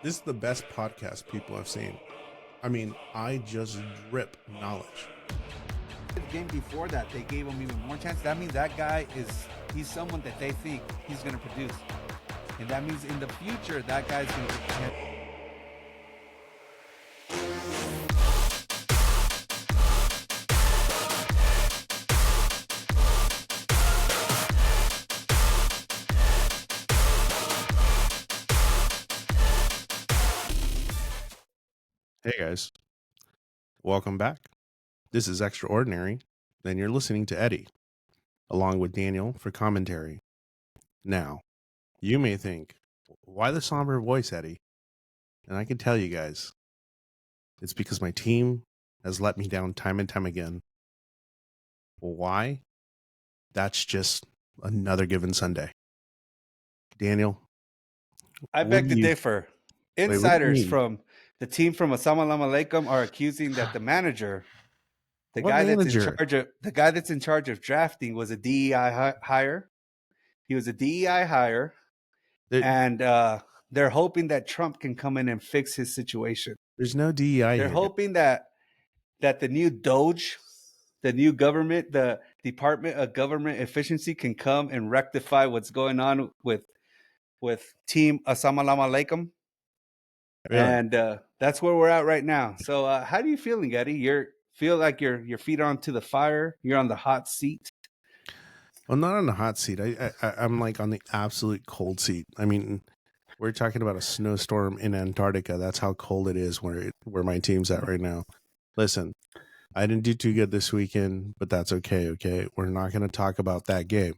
This is the best podcast people have seen. I mean, I just drip knowledge. The game before that, they gave him even more chance. That means that guy he's someone that they think he's going to produce. And that means in the future, that guy's going to get. Hey guys, welcome back. This is Xtra Ordinary, and you're listening to Eddie, along with Daniel for commentary. Now, you may think, why the somber voice, Eddie? And I can tell you guys, it's because my team has let me down time and time again. Well, why? That's just another given Sunday. Daniel, I beg to differ. what do you Insiders mean? from the team from Assalamu Alaikum are accusing that the manager, What manager? the guy that's in charge of drafting, was a DEI hire. He was a DEI hire, and they're hoping that Trump can come in and fix his situation. There's no DEI They're here. hoping that the new Doge, the new government, the Department of Government Efficiency, can come and rectify what's going on with Team Assalamu Alaikum. Really? And that's where we're at right now. So how are you feeling, Eddie? You feel like your feet are onto the fire? You're on the hot seat? Well, not on the hot seat. I'm like on the absolute cold seat. I mean, we're talking about a snowstorm in Antarctica. That's how cold it is where my team's at right now. Listen, I didn't do too good this weekend, but that's okay. Okay, we're not going to talk about that game.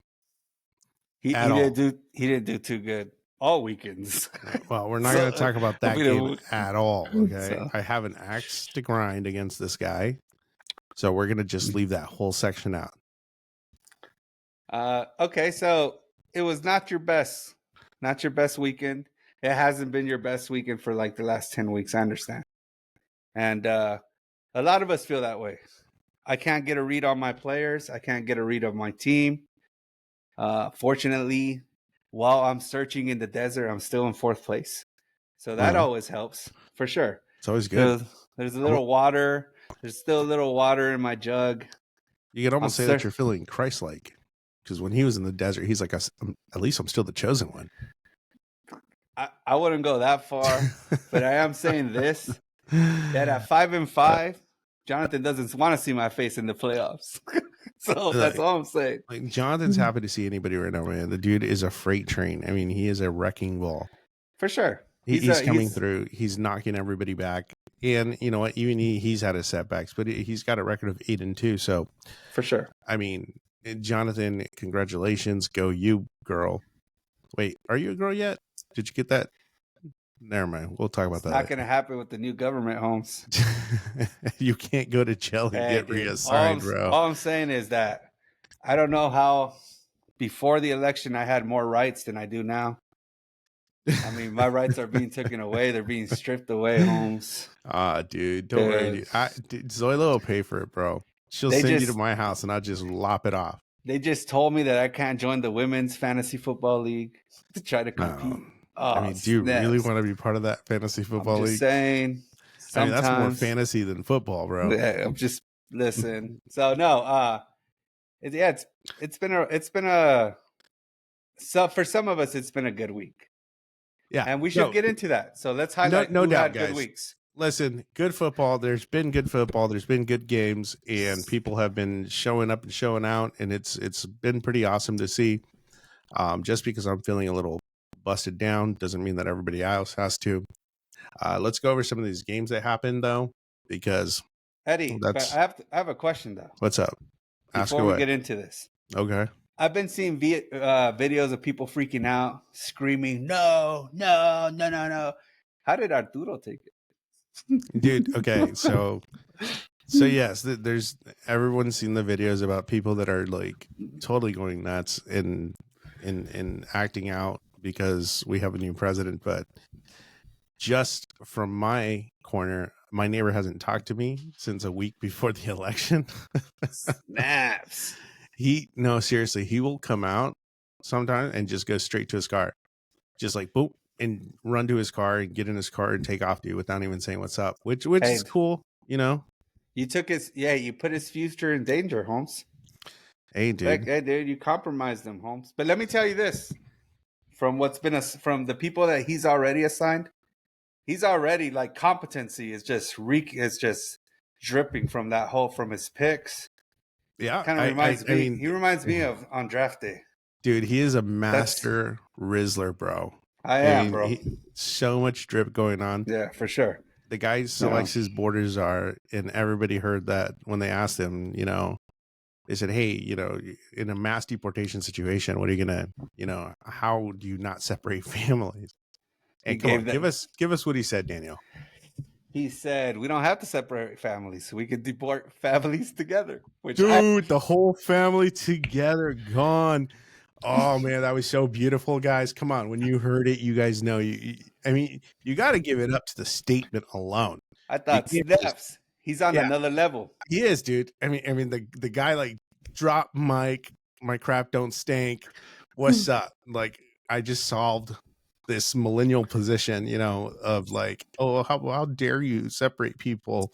He didn't do too good all weekends. Well, we're not going to talk about that game at all. Okay, I have an axe to grind against this guy, so we're going to just leave that whole section out. Okay, so it was not your best weekend. It hasn't been your best weekend for like the last 10 weeks. I understand. And a lot of us feel that way. I can't get a read on my players. I can't get a read on my team. Fortunately, while I'm searching in the desert, I'm still in 4th place. So that always helps, for sure. It's always good. There's a little water. There's still a little water in my jug. You could almost say that you're feeling Christ-like. Because when he was in the desert, he's like, at least I'm still the chosen one. I wouldn't go that far, but I am saying this, that at 5-5, Jonathan doesn't want to see my face in the playoffs. So that's all I'm saying. Like, Jonathan's happy to see anybody right now, man. The dude is a freight train. I mean, he is a wrecking ball. For sure. He's coming through. He's knocking everybody back. And you know what? Even he's had his setbacks, but he's got a record of 8-2. So for sure. I mean, Jonathan, congratulations. Go you, girl. Wait, are you a girl yet? Did you get that? Never mind. We'll talk about that. It's not going to happen with the new government, Holmes. You can't go to jail and get reassigned, bro. All I'm saying is that I don't know how before the election I had more rights than I do now. I mean, my rights are being taken away. They're being stripped away, Holmes. Dude, don't worry. Zoila will pay for it, bro. She'll send you to my house and I'll just lop it off. They just told me that I can't join the women's fantasy football league to try to compete. I mean, do you really want to be part of that fantasy football league? Saying, I mean, that's more fantasy than football, bro. I'm just listen. So no, it's been a so for some of us it's been a good week. Yeah, and we should get into that. So let's highlight no doubt, guys. Good weeks. Listen, good football. There's been good football. There's been good games, and people have been showing up and showing out, and it's been pretty awesome to see. Just because I'm feeling a little busted down doesn't mean that everybody else has to. Let's go over some of these games that happened, though, because Eddie, I have a question though. What's up? Before we get into this, okay. I've been seeing videos of people freaking out, screaming, "No, no, no, no, no!" How did Arturo take it? Dude, okay, so yes, there's everyone's seen the videos about people that are like totally going nuts and acting out because we have a new president. But just from my corner, my neighbor hasn't talked to me since a week before the election. Snaps. No, seriously, he will come out sometime and just go straight to his car, just like boop, and run to his car and get in his car and take off, dude, without even saying what's up, which is cool, you know. You took his, you put his future in danger, Holmes. Hey, dude. Like, hey, dude, you compromised him, Holmes. But let me tell you this: from what's been from the people that he's already assigned, he's already like competency is just dripping from from his picks. Yeah, Kind of reminds me. I mean, he reminds me of on draft day. Dude, he is a master Rizzler, bro. I am, bro. So much drip going on. Yeah, for sure. The guy selects his borders are, and everybody heard that when they asked him, you know, they said, hey, you know, in a mass deportation situation, what are you gonna, you know, how do you not separate families? And come on, give us what he said, Daniel. He said, we don't have to separate families. We could deport families together. Dude, the whole family together gone. Oh, man, that was so beautiful, guys. Come on. When you heard it, you guys know. I mean, you got to give it up to the statement alone. I thought snaps. He's on another level. He is, dude. I mean, the guy, like, drop mic, my crap don't stink. What's up? Like, I just solved this millennial position, you know, of like, oh, how dare you separate people?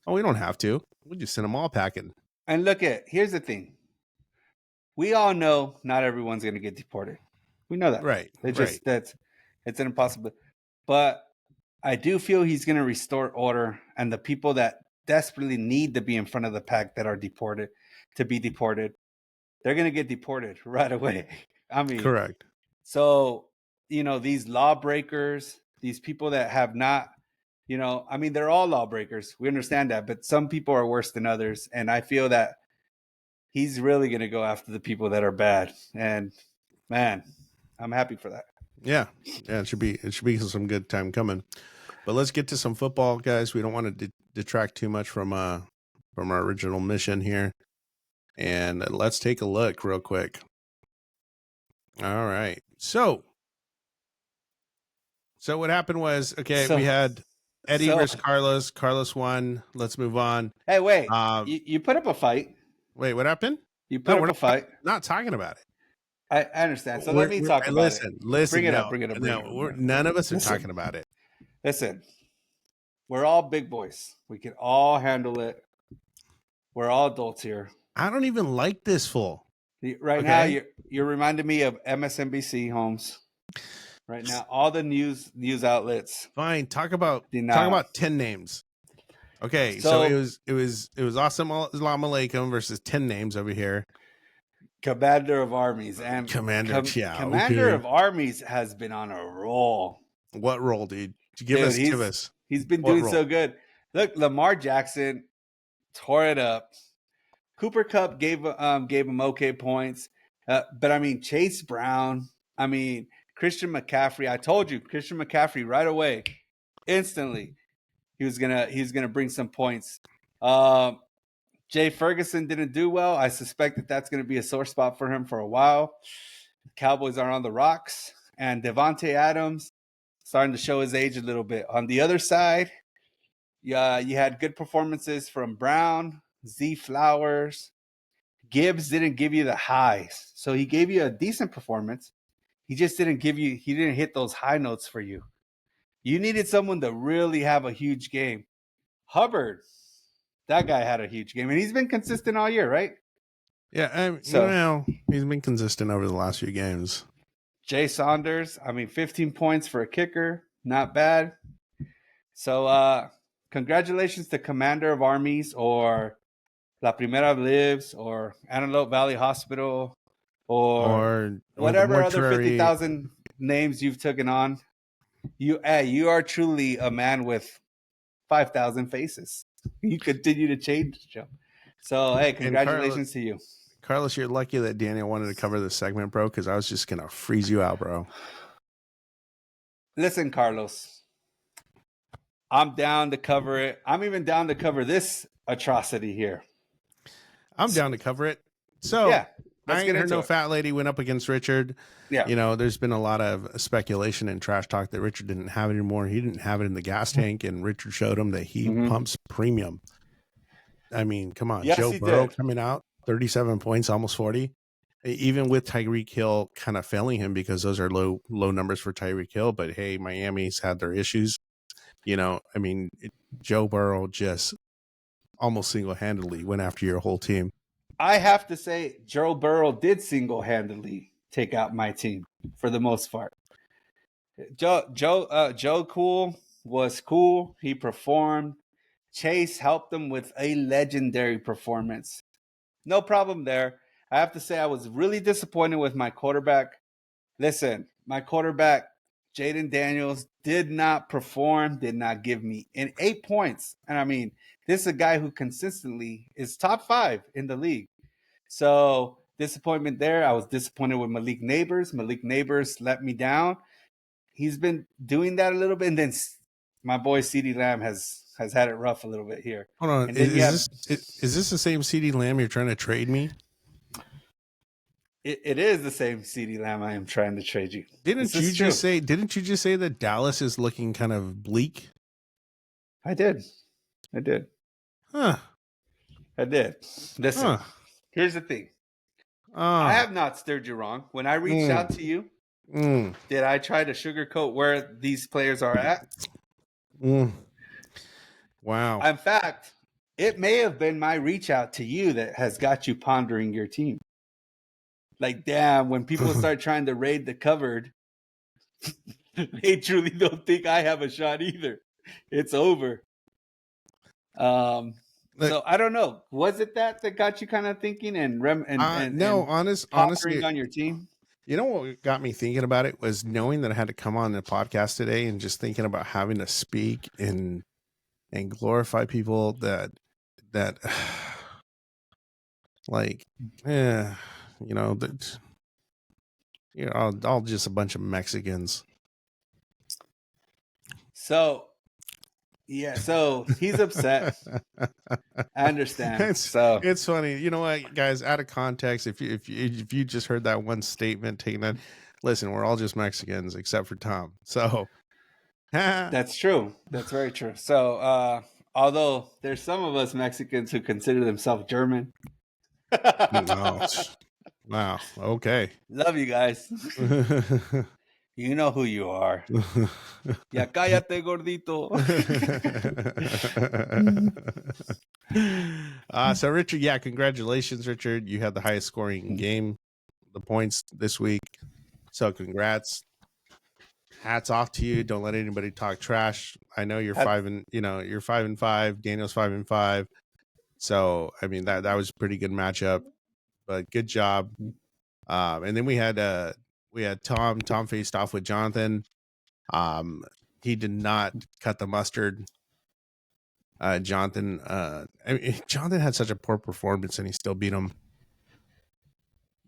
Oh, we don't have to. We just send them all packing. And here's the thing. We all know not everyone's going to get deported. We know that. Right. It's an impossibility. But I do feel he's going to restore order, and the people that desperately need to be in front of the pack that are deported, they're going to get deported right away. I mean, correct. So, you know, these lawbreakers, these people that have not, you know, I mean, they're all lawbreakers. We understand that, but some people are worse than others. And I feel that he's really going to go after the people that are bad. And man, I'm happy for that. Yeah. It should be some good time coming. But let's get to some football, guys. We don't want to detract too much from our original mission here. And let's take a look real quick. All right. So what happened was, we had Eddie versus Carlos. Carlos won. Let's move on. Hey, wait. You put up a fight. Wait, what happened? You put up a fight. Not talking about it. I understand. So let me talk about it. Listen. Bring it up. None of us are talking about it. Listen, we're all big boys. We can all handle it. We're all adults here. I don't even like this fool. Right now, you're reminding me of MSNBC, Holmes. Right now, all the news outlets. Fine, talk about 10 names. Okay, so it was Assalamu Alaikum versus 10 names over here. Commander of Armies and Commander of Armies has been on a roll. What roll, dude? Give us. He's been doing so good. Look, Lamar Jackson tore it up. Cooper Kupp gave him okay points, but I mean Chase Brown. I mean Christian McCaffrey. I told you Christian McCaffrey right away, instantly. He was gonna bring some points. Jay Ferguson didn't do well. I suspect that's going to be a sore spot for him for a while. The Cowboys are on the rocks, and Devontae Adams starting to show his age a little bit. On the other side, you had good performances from Brown, Z Flowers. Gibbs didn't give you the highs, so he gave you a decent performance. He just didn't hit those high notes for you. You needed someone to really have a huge game. Hubbard, that guy had a huge game, and he's been consistent all year, right? Yeah, he's been consistent over the last few games. Jay Saunders, 15 points for a kicker, not bad. So, congratulations to Commander of Armies or La Primera Lives or Antelope Valley Hospital or whatever other 50,000 names you've taken on. You are truly a man with 5,000 faces. You continue to change, Joe. So, hey, congratulations to you. Carlos, you're lucky that Daniel wanted to cover this segment, bro, because I was just going to freeze you out, bro. Listen, Carlos, I'm down to cover it. I'm even down to cover this atrocity here. I'm down to cover it. So, yeah, I ain't heard no fat lady went up against Richard. Yeah. You know, there's been a lot of speculation and trash talk that Richard didn't have it anymore. He didn't have it in the gas tank, and Richard showed him that he pumps premium. I mean, come on. Yes, Joe Burrow coming out, 37 points, almost 40. even with Tyreek Hill kind of failing him, because those are low numbers for Tyreek Hill. But hey, Miami's had their issues. I mean, Joe Burrow just almost single-handedly went after your whole team. I have to say, Joe Burrow did single-handedly take out my team for the most part. Joe Cool was cool. He performed. Chase helped him with a legendary performance. No problem there. I have to say, I was really disappointed with my quarterback. Listen, my quarterback, Jaden Daniels, did not perform, did not give me 8 points. And I mean, this is a guy who consistently is top 5 in the league. So disappointment there. I was disappointed with Malik Neighbors. Malik Neighbors let me down. He's been doing that a little bit, and then my boy CeeDee Lamb has had it rough a little bit here. Hold on, and then is this the same CeeDee Lamb you're trying to trade me? It is the same CeeDee Lamb I am trying to trade you. Didn't you just say that Dallas is looking kind of bleak? I did. Huh. I did. Listen, here's the thing. I have not steered you wrong. When I reached out to you, did I try to sugarcoat where these players are at? Wow. In fact, it may have been my reach out to you that has got you pondering your team. Like, damn, when people start trying to raid the cupboard, they truly don't think I have a shot either. It's over. So I don't know. Was it that got you kind of thinking and honestly on your team? You know what got me thinking about it was knowing that I had to come on the podcast today, and just thinking about having to speak and glorify people that like, all just a bunch of Mexicans. So yeah, so he's upset. I understand. It's funny. You know what, guys? Out of context, if you just heard that one statement, taking that, listen, we're all just Mexicans except for Tom. So that's true. That's very true. So although there's some of us Mexicans who consider themselves German. Wow. Okay. Love you guys. You know who you are. Ya cállate, gordito. So Richard, yeah, congratulations, Richard. You had the highest scoring game, the points this week. So congrats. Hats off to you. Don't let anybody talk trash. I know you're 5-5. Daniel's 5-5. So I mean that was a pretty good matchup, but good job. And then we had Tom. Tom faced off with Jonathan. He did not cut the mustard. Jonathan had such a poor performance, and he still beat him.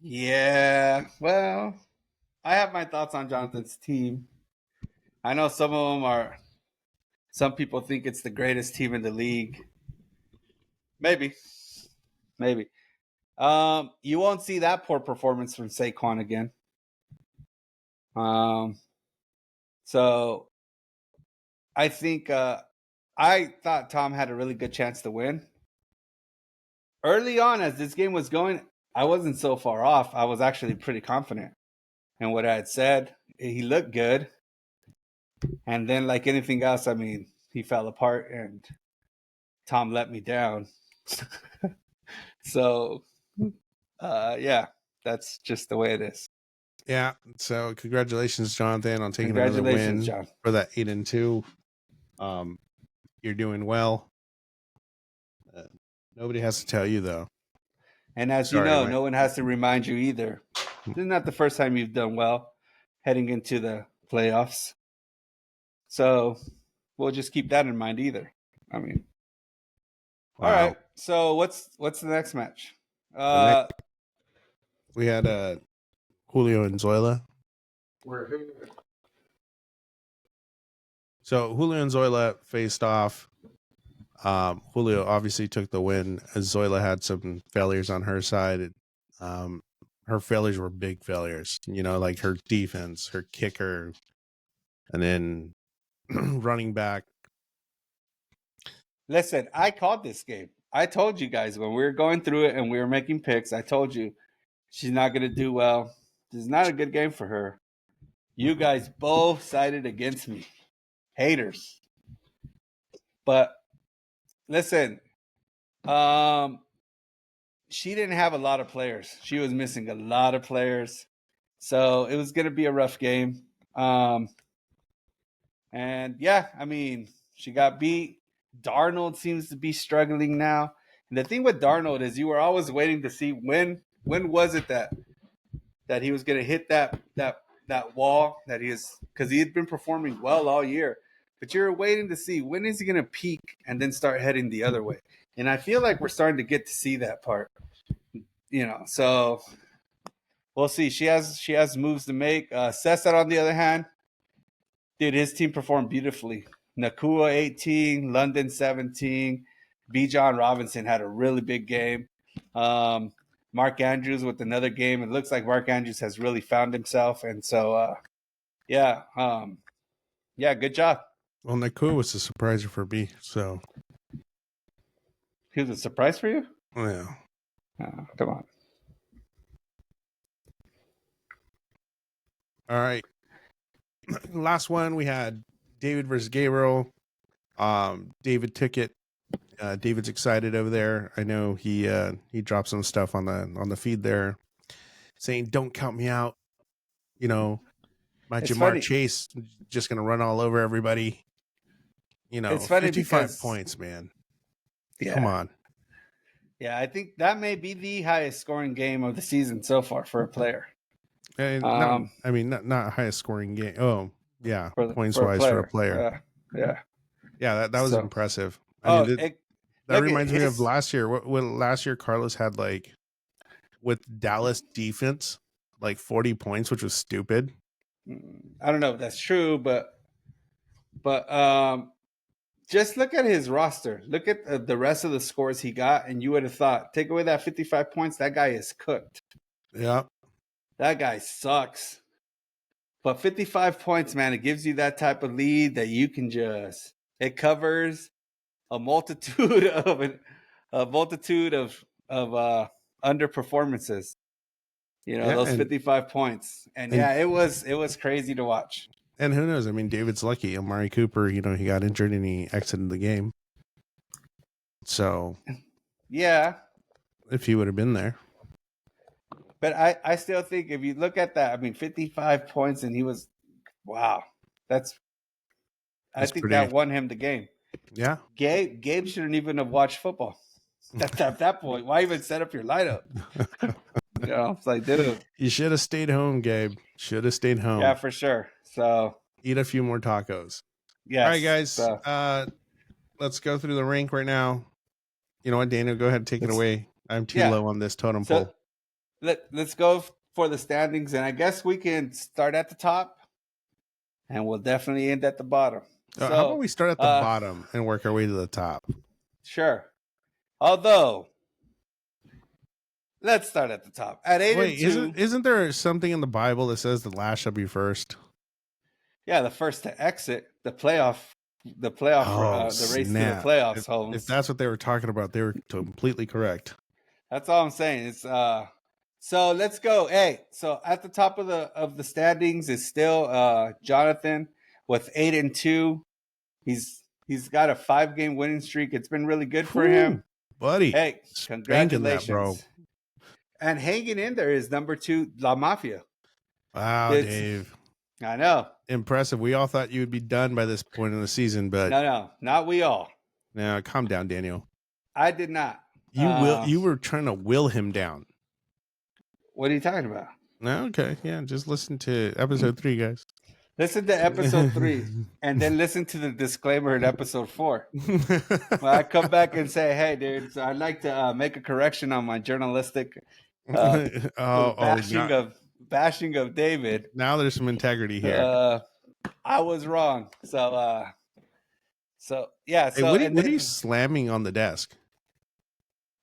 Yeah, well, I have my thoughts on Jonathan's team. I know some people think it's the greatest team in the league. Maybe. You won't see that poor performance from Saquon again. So I think I thought Tom had a really good chance to win. Early on, as this game was going, I wasn't so far off. I was actually pretty confident in what I had said. He looked good. And then, like anything else, I mean, he fell apart and Tom let me down. So, yeah, that's just the way it is. Yeah. So, congratulations, Jonathan, on taking another win, John, for that 8-2. You're doing well. Nobody has to tell you, though. And as you know, no one has to remind you either. This is not the first time you've done well heading into the playoffs. So we'll just keep that in mind either. I mean, wow. All right. So what's the next match? We had Julio and Zoila. So Julio and Zoila faced off. Julio obviously took the win, as Zoila had some failures on her side. Her failures were big failures, like her defense, her kicker, and then running back. Listen, I called this game. I told you guys when we were going through it and we were making picks, I told you She's not going to do well. This is not a good game for her. You guys both sided against me. Haters. But listen, she didn't have a lot of players. She was missing a lot of players. So it was going to be a rough game. And yeah, I mean, she got beat. Darnold seems to be struggling now. And the thing with Darnold is you were always waiting to see when was it that he was going to hit that wall that he is, because he had been performing well all year. But you're waiting to see when is he going to peak and then start heading the other way. And I feel like we're starting to get to see that part. So we'll see. She has moves to make. Cesar, on the other hand, dude, his team performed beautifully. Nakua 18, London 17. B. John Robinson had a really big game. Mark Andrews with another game. It looks like Mark Andrews has really found himself. And so, yeah, good job. Well, Nakua was a surpriser for me, so. He was a surprise for you? Yeah. Oh, come on. All right. Last one, we had David versus Gabriel. David took it. David's excited over there. I know he dropped some stuff on the feed there, saying, "Don't count me out." My It's Jamar funny. Chase just gonna run all over everybody. It's funny 55 because points, man. Yeah. Come on. Yeah, I think that may be the highest scoring game of the season so far for a player. And not highest scoring game. Oh, yeah, points wise for a player. Yeah. Yeah, that was So- impressive. That Reminds me of last year. What last year Carlos had, like, with Dallas defense, like 40 points, which was stupid. I don't know if that's true, but just look at his roster. Look at the rest of the scores he got, and you would have thought, take away that 55 points, that guy is cooked. Yeah. That guy sucks. But 55 points, man, it gives you that type of lead that you can it covers a multitude of underperformances. Those 55 points. And yeah, it was crazy to watch. And who knows? I mean, David's lucky. Amari Cooper, he got injured and he exited the game. So, yeah, if he would have been there. But I still think if you look at that, I mean, 55 points and he was, wow. I think that won him the game. Yeah. Gabe shouldn't even have watched football at that point. Why even set up your lineup? It's like, dude. You should have stayed home, Gabe. Should have stayed home. Yeah, for sure. So eat a few more tacos. Yeah. All right, guys. Let's go through the rank right now. You know what, Daniel? Go ahead and take it away. I'm too low on this totem pole. Let's go for the standings, and I guess we can start at the top, and we'll definitely end at the bottom. How about we start at the bottom and work our way to the top? Sure. Although, let's start at the top. At 8-2. Isn't there something in the Bible that says the last shall be first? Yeah, the first to exit the race to the playoffs. Holmes. If that's what they were talking about, they were completely correct. That's all I'm saying. It's so let's go. Hey, so at the top of the standings is still Jonathan with 8-2. He's got a 5-game winning streak. It's been really good for him, buddy. Hey, congratulations, bro. And hanging in there is number 2, La Mafia. Wow, Dave. I know. Impressive. We all thought you would be done by this point in the season, but no, not we all. Now, calm down, Daniel. I did not. You were trying to will him down. What are you talking about? No, okay. Yeah, just listen to episode 3, guys. Listen to episode 3 and then listen to the disclaimer in episode 4. When I come back and say, hey, dude, so I'd like to make a correction on my journalistic bashing of David. Now there's some integrity here. I was wrong. So yeah. Hey, what are you slamming on the desk?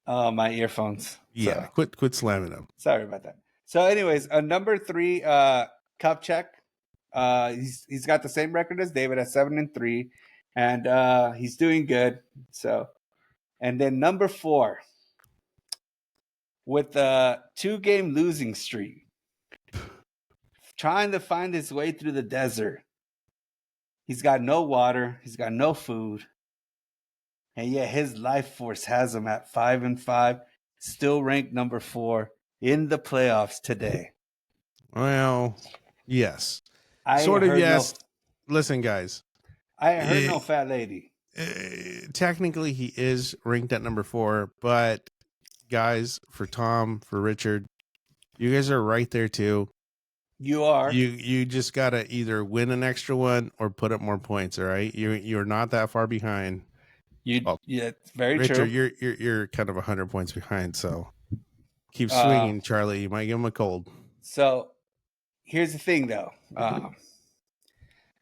My earphones. Yeah, so. Quit slamming them. Sorry about that. So anyways, number 3, Kupchak. He's got the same record as David at 7-3, and he's doing good. So, and then number 4, with a 2-game losing streak, trying to find his way through the desert. He's got no water. He's got no food. And yet his life force has him at 5-5, still ranked number 4 in the playoffs today. Well, yes. I Sort of, heard yes. Listen, guys. I heard no fat lady. Technically, he is ranked at number 4, but guys, for Tom, for Richard, you guys are right there too. You are. You just gotta either win an extra one or put up more points. All right, you're not that far behind. Yeah, it's very Richard, true. you're kind of 100 points behind. So keep swinging, Charlie. You might give him a cold. So here's the thing, though.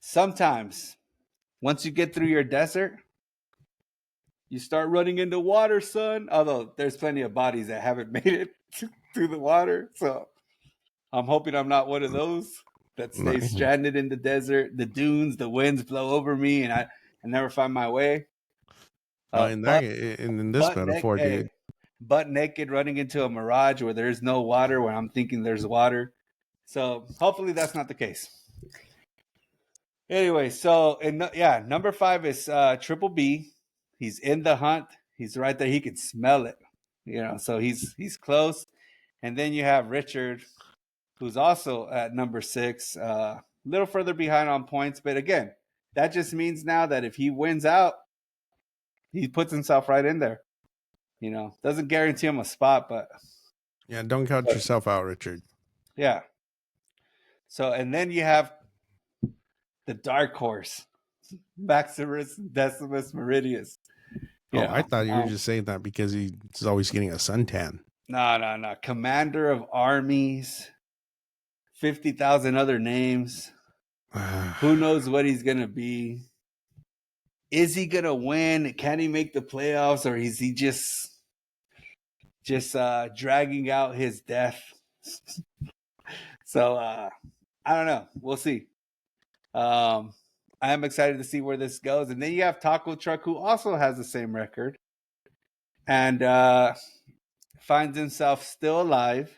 Sometimes once you get through your desert, you start running into water, son. Although there's plenty of bodies that haven't made it through the water, so I'm hoping I'm not one of those that stays stranded in the desert, the dunes, the winds blow over me, and I never find my way. In this metaphor, dude. Butt naked, running into a mirage where there's no water, when I'm thinking there's water. So hopefully that's not the case. Anyway, so number 5 is Triple B. He's in the hunt. He's right there. He can smell it, so he's close. And then you have Richard, who's also at number 6, a little further behind on points. But again, that just means now that if he wins out, he puts himself right in there. Doesn't guarantee him a spot, but yeah, don't count yourself out, Richard. Yeah. So, and then you have the dark horse, Maximus Decimus Meridius. I thought you were just saying that because he's always getting a suntan. No. Commander of armies, 50,000 other names. Who knows what he's going to be? Is he going to win? Can he make the playoffs? Or is he just dragging out his death? So, I don't know. We'll see. I am excited to see where this goes. And then you have Taco Truck, who also has the same record and finds himself still alive.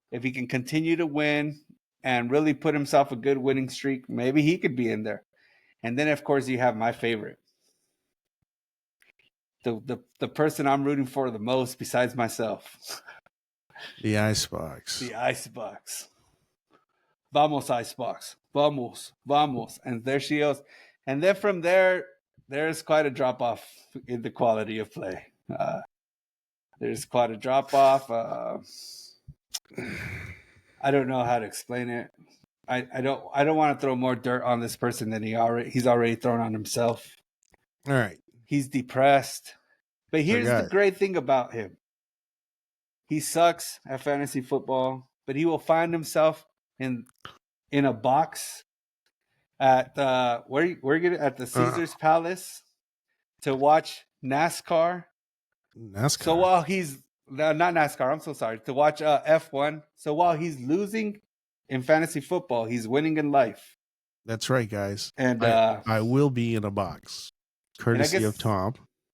If he can continue to win and really put himself a good winning streak, maybe he could be in there. And then, of course, you have my favorite, the person I'm rooting for the most besides myself. The Icebox. The Icebox. Vamos, Icebox. Vamos. And there she goes. And then from there's quite a drop-off in the quality of play. There's quite a drop-off. I don't know how to explain it. I don't want to throw more dirt on this person than he's already thrown on himself. All right. He's depressed. But here's the great thing about him. He sucks at fantasy football, but he will find himself in a box at at the Caesar's Palace to watch NASCAR. So while he's not NASCAR, I'm so sorry, to watch F1. So while he's losing in fantasy football, he's winning in life. That's right, guys. And I will be in a box, courtesy of Tom.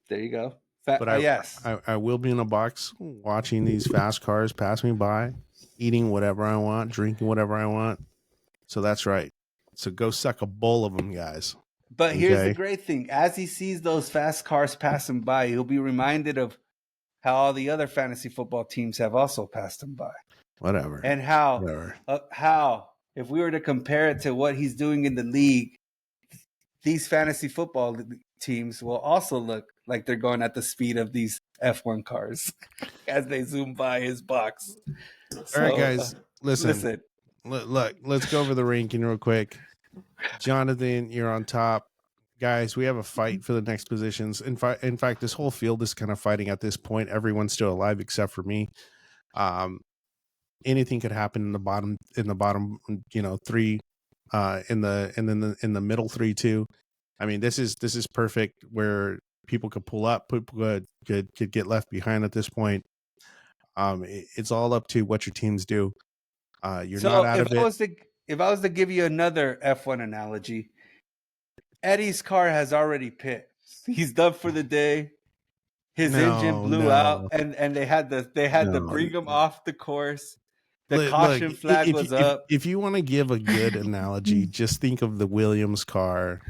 There you go. Yes, I will be in a box watching these fast cars pass me by, eating whatever I want, drinking whatever I want. So that's right. So go suck a bowl of them, guys. But here's the great thing. As he sees those fast cars passing by, he'll be reminded of how all the other fantasy football teams have also passed him by. Whatever. And how if we were to compare it to what he's doing in the league, these fantasy football teams will also look like they're going at the speed of these F1 cars as they zoom by his box. All right, guys, listen. Look, let's go over the ranking real quick. Jonathan, you're on top. Guys, we have a fight for the next positions. In fact, this whole field is kind of fighting at this point. Everyone's still alive except for me. Anything could happen in the bottom, three, in the middle three too. I mean, this is perfect where people could pull up, people could get left behind at this point. It's all up to what your teams do. You're not out of it. If I was to give you another F1 analogy, Eddie's car has already pit. He's done for the day. his engine No, blew out, no, and they had to no. bring him off the course. The Look, caution flag was up. if you want to give a good analogy, just think of the Williams car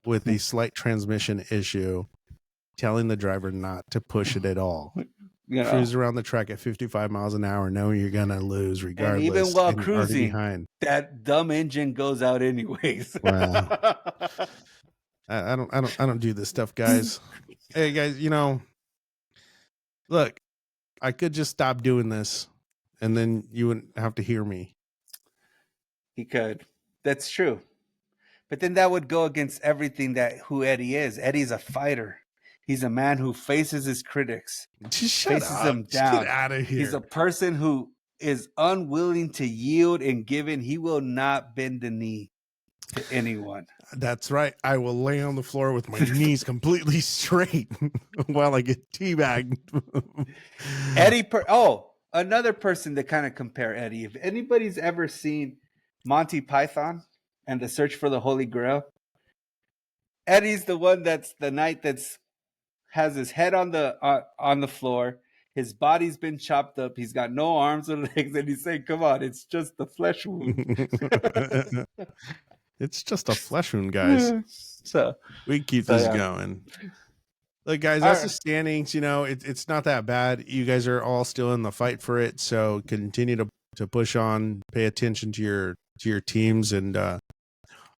with a slight transmission issue, telling the driver not to push it at all. You know, Cruise around the track at 55 miles an hour, knowing you're gonna lose and regardless, even while and you're already cruising, behind. that dumb engine goes out anyways. Wow. I don't do this stuff, guys. Hey guys, look, I could just stop doing this and then you wouldn't have to hear me. He could. That's true. But then that would go against everything that who Eddie is. Eddie's a fighter. He's a man who faces his critics, Just shut faces up. them Just down. get out of here. He's a person who is unwilling to yield and give in. He will not bend the knee to anyone. That's right. I will lay on the floor with my knees completely straight while I get teabagged. Eddie, another person to kind of compare Eddie. If anybody's ever seen Monty Python and the Search for the Holy Grail, Eddie's the one that's the knight that's has his head on the floor. His body's been chopped up. He's got no arms or legs, and he's saying, "Come on, it's just a flesh wound." It's just a flesh wound, guys. So we keep this going. Look, guys, that's the standings. It's not that bad. You guys are all still in the fight for it, so continue to push on. Pay attention to your teams, and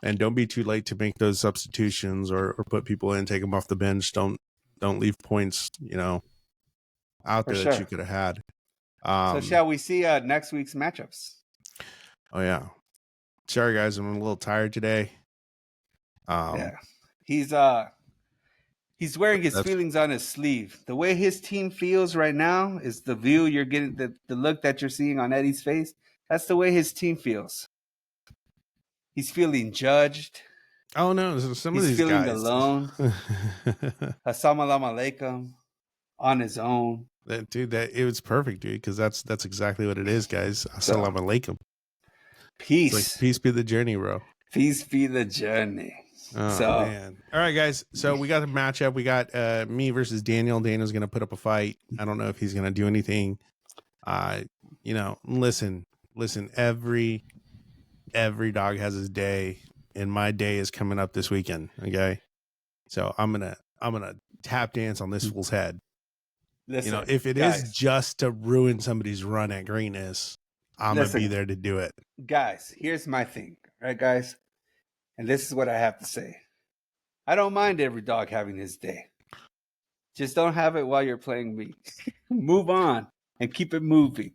don't be too late to make those substitutions or put people in, take them off the bench. Don't leave points out there that you could have had. So shall we see next week's matchups? Oh yeah. Sorry guys, I'm a little tired today. Yeah. He's wearing his feelings on his sleeve. The way his team feels right now is the view you're getting, the look that you're seeing on Eddie's face. That's the way his team feels. He's feeling judged. Oh no, some of these feeling guys alone. Assalamu alaikum on his own. Dude, it was perfect, dude, because that's exactly what it is, guys. Assalamu alaikum. Peace. It's like, peace be the journey, bro. Peace be the journey. Oh, man. All right, guys. So we got a matchup. We got me versus Daniel. Daniel's going to put up a fight. I don't know if he's going to do anything. Listen, every dog has his day, and my day is coming up this weekend. Okay. So I'm going to tap dance on this fool's head. Listen, if it is just to ruin somebody's run at greatness, I'm going to be there to do it. Guys, here's my thing, right, guys? And this is what I have to say. I don't mind every dog having his day. Just don't have it while you're playing me. Move on and keep it moving.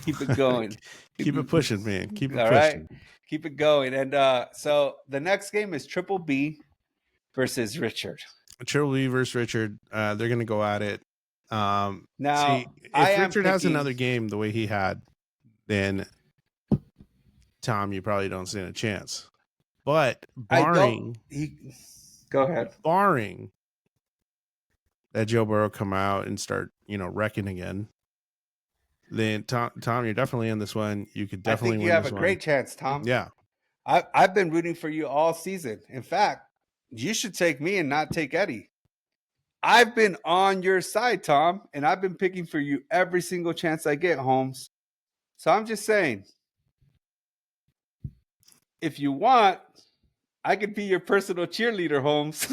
Keep it going. Keep it pushing, man. Keep it All pushing. Right? Keep it going. And so the next game is Triple B versus Richard. Triple B versus Richard. They're going to go at it. Now, see, if Richard has another game the way he had, then Tom, you probably don't stand a chance. But barring go ahead. Barring that Joe Burrow come out and start, wrecking again, then Tom, you're definitely in this one. You could definitely win. You have a great chance, Tom. Yeah. I've been rooting for you all season. In fact, you should take me and not take Eddie. I've been on your side, Tom, and I've been picking for you every single chance I get, Holmes. So I'm just saying, if you want, I could be your personal cheerleader, Holmes.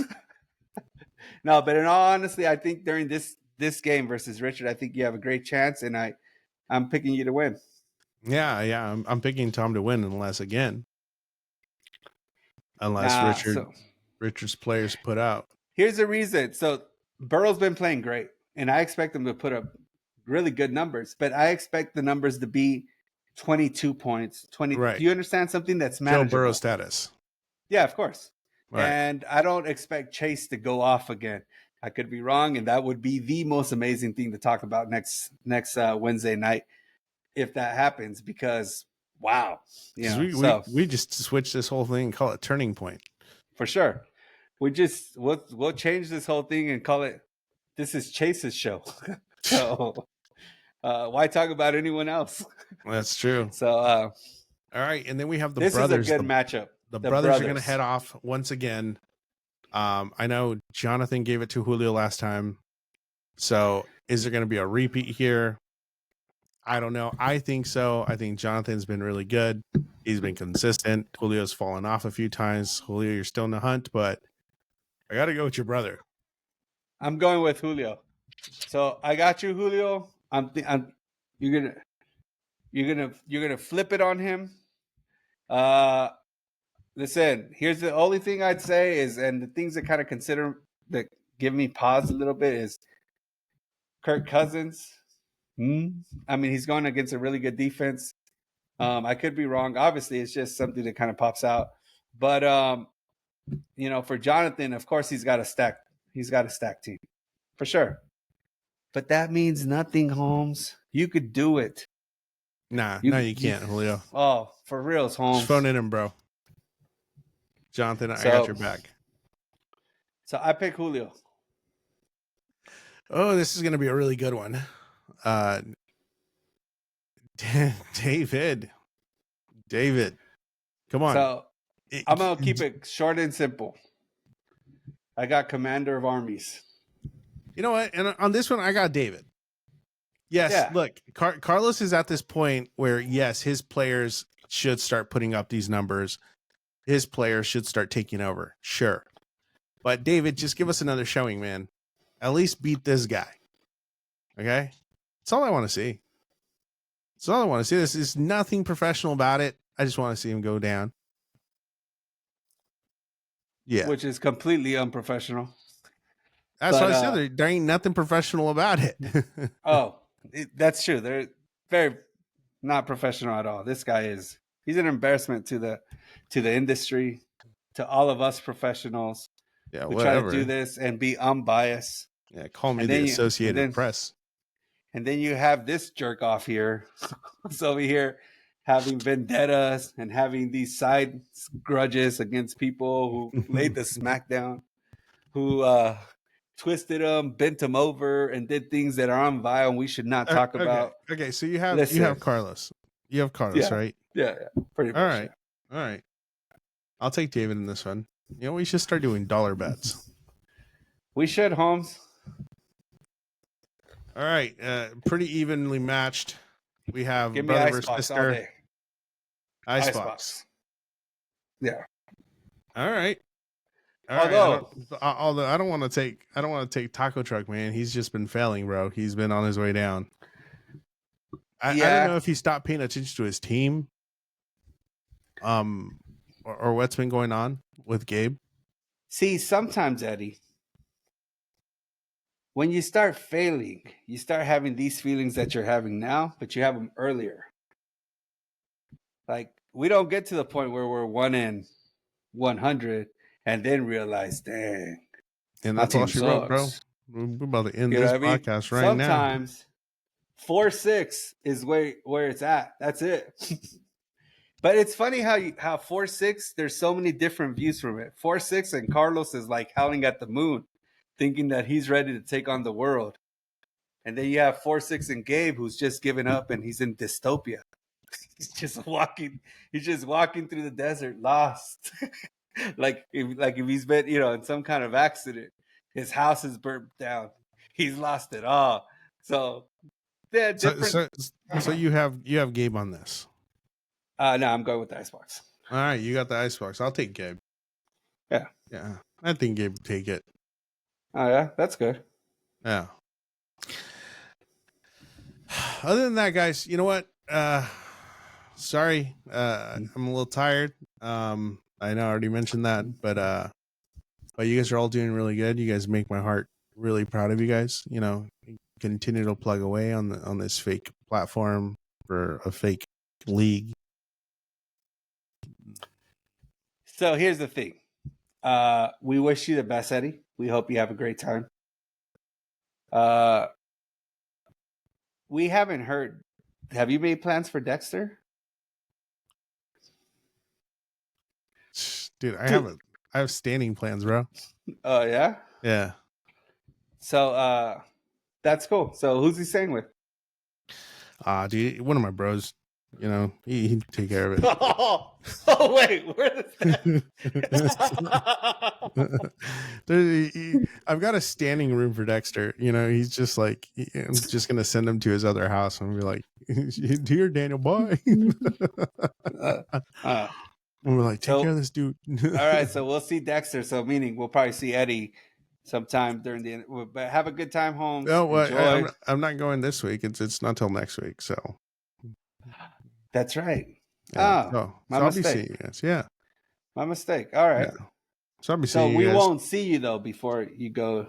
No, but in all honesty, I think during this game versus Richard, I think you have a great chance, and I'm picking you to win. Yeah, I'm picking Tom to win unless Richard's players put out. Here's the reason. So Burrow's been playing great, and I expect him to put up really good numbers, but I expect the numbers to be 22 points. 20. Right. Do you understand something that's manageable? Joe Burrow status. Yeah, of course. Right. And I don't expect Chase to go off again. I could be wrong, and that would be the most amazing thing to talk about next Wednesday night if that happens. Because wow, we just switch this whole thing and call it Turning Point for sure. We'll change this whole thing and call it "This is Chase's show." So why talk about anyone else? That's true. So all right, and then we have the this brothers. This is a good matchup. The brothers are going to head off once again. I know Jonathan gave it to Julio last time, So is there going to be a repeat here? I don't know. I think so. I think Jonathan's been really good. He's been consistent. Julio's fallen off a few times. Julio, you're still in the hunt, but I got to go with your brother. I'm going with Julio. So I got you, Julio. You're gonna flip it on him. Listen, here's the only thing I'd say is, and the things that kind of consider that give me pause a little bit is Kirk Cousins. I mean, he's going against a really good defense. I could be wrong. Obviously, it's just something that kind of pops out. But for Jonathan, of course, he's got a stack team for sure. But that means nothing, Holmes. You could do it. No, you can't, Julio. Oh, for reals, Holmes. Just phone it in, bro. Jonathan, I got your back. So I pick Julio. Oh, this is going to be a really good one. David, come on. So I'm going to keep it short and simple. I got Commander of Armies. You know what? And on this one, I got David. Yes, yeah. Look, Carlos is at this point where, yes, his players should start putting up these numbers. His players should start taking over. Sure. But David, just give us another showing, man. At least beat this guy. Okay? That's all I want to see. That's all I want to see. This is nothing professional about it. I just want to see him go down. Yeah. Which is completely unprofessional. That's what I said. There ain't nothing professional about it. That's true. They're very not professional at all. This guy he's an embarrassment to the industry, to all of us professionals. Yeah, we try to do this and be unbiased. Yeah, call me the Associated Press. And then you have this jerk off here. It's over here having vendettas and having these side grudges against people who laid the smackdown, who twisted them, bent them over, and did things that are on vile and we should not talk about. Okay, so you have Carlos. You have Carlos, right? Yeah, pretty much. All right. Yeah. All right. I'll take David in this one. You know, we should start doing dollar bets. We should, Holmes. All right. Pretty evenly matched. We have brother versus sister. Icebox. Yeah. All right. Although I don't want to take Taco Truck, man. He's just been failing, bro. He's been on his way down. I don't know if he stopped paying attention to his team. Or what's been going on with Gabe. See, sometimes, Eddie, when you start failing, you start having these feelings that you're having now, but you have them earlier. Like, we don't get to the point where we're 1-100 and then realize, dang. And that's all she wrote, bro. We're about to end this podcast right now. Sometimes 4-6 is where it's at. That's it. But it's funny how 4-6, there's so many different views from it. 4-6 and Carlos is like howling at the moon, thinking that he's ready to take on the world. And then you have 4-6 and Gabe, who's just given up and he's in dystopia. He's just walking through the desert, lost. like if he's been, in some kind of accident. His house is burnt down. He's lost it all. So they're different. So you have Gabe on this. No, I'm going with the Icebox. All right, you got the Icebox. I'll take Gabe. Yeah. I think Gabe would take it. Oh yeah, that's good. Yeah. Other than that, guys, you know what? Sorry, I'm a little tired. I know I already mentioned that, but you guys are all doing really good. You guys make my heart really proud of you guys. Continue to plug away on this fake platform for a fake league. So here's the thing. We wish you the best, Eddie. We hope you have a great time. We haven't heard. Have you made plans for Dexter? Dude, I have standing plans, bro. Oh, yeah? Yeah. So that's cool. So who's he staying with? Dude, one of my bros. You know, he'd take care of it. Oh wait, where is that? I've got a standing room for Dexter. You know, he's just like, I'm just gonna send him to his other house and be like, "Here, Daniel, bye." uh, And we're like, "Take care of so this dude." all right, so we'll see Dexter. So meaning we'll probably see Eddie sometime during the. But have a good time, Holmes. No, well, Enjoy. I'm not going this week. It's not till next week. So That's right. yeah, Oh, my so I'll be mistake. seeing you guys. Yeah, My mistake. All right. yeah. So I'll be So seeing you we guys. won't see you though before you go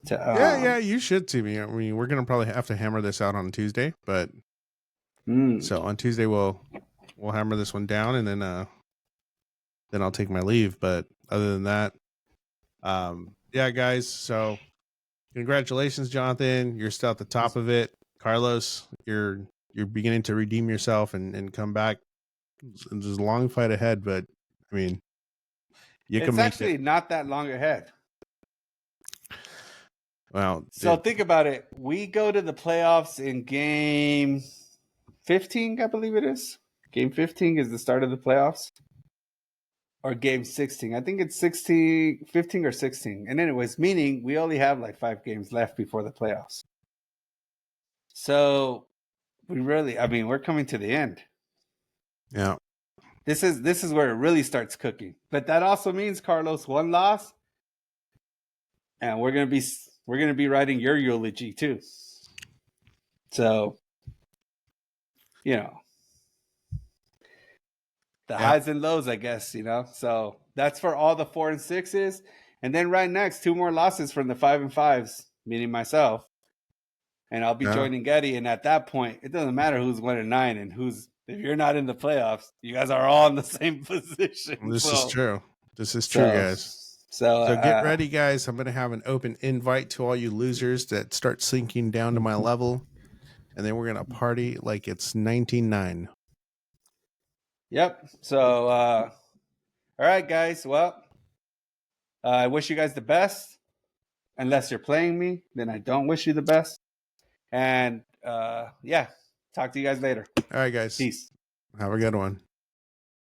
to. Yeah. You should see me. I mean, we're gonna probably have to hammer this out on Tuesday, but so on Tuesday we'll hammer this one down, and then I'll take my leave. But other than that, yeah, guys. So congratulations, Jonathan. You're still at the top of it. Carlos, you're beginning to redeem yourself and come back. There's a long fight ahead, but I mean, you can It's make actually it. not that long ahead. Well, So think about it. We go to the playoffs in game 15, I believe it is. Game 15 is the start of the playoffs. Or game 16. I think it's 16, 15 or 16. And anyways, meaning we only have like 5 games left before the playoffs. So we're coming to the end. yeah. This is where it really starts cooking. But that also means, Carlos, one loss, and we're gonna be writing your eulogy too. So, you know, the highs and lows, I guess, you know. So that's for all the 4 and 6s. And then right next, 2 more losses from the 5 and 5s, meaning myself. And I'll be joining Getty. And at that point, it doesn't matter who's 1 and 9 and if you're not in the playoffs, you guys are all in the same position. This is true. This is true, guys. So get ready, guys. I'm going to have an open invite to all you losers that start sinking down to my level. And then we're going to party like it's 19-9. Yep. So, all right, guys. Well, I wish you guys the best. Unless you're playing me, then I don't wish you the best. And yeah, talk to you guys later. All right, guys. Peace. Have a good one.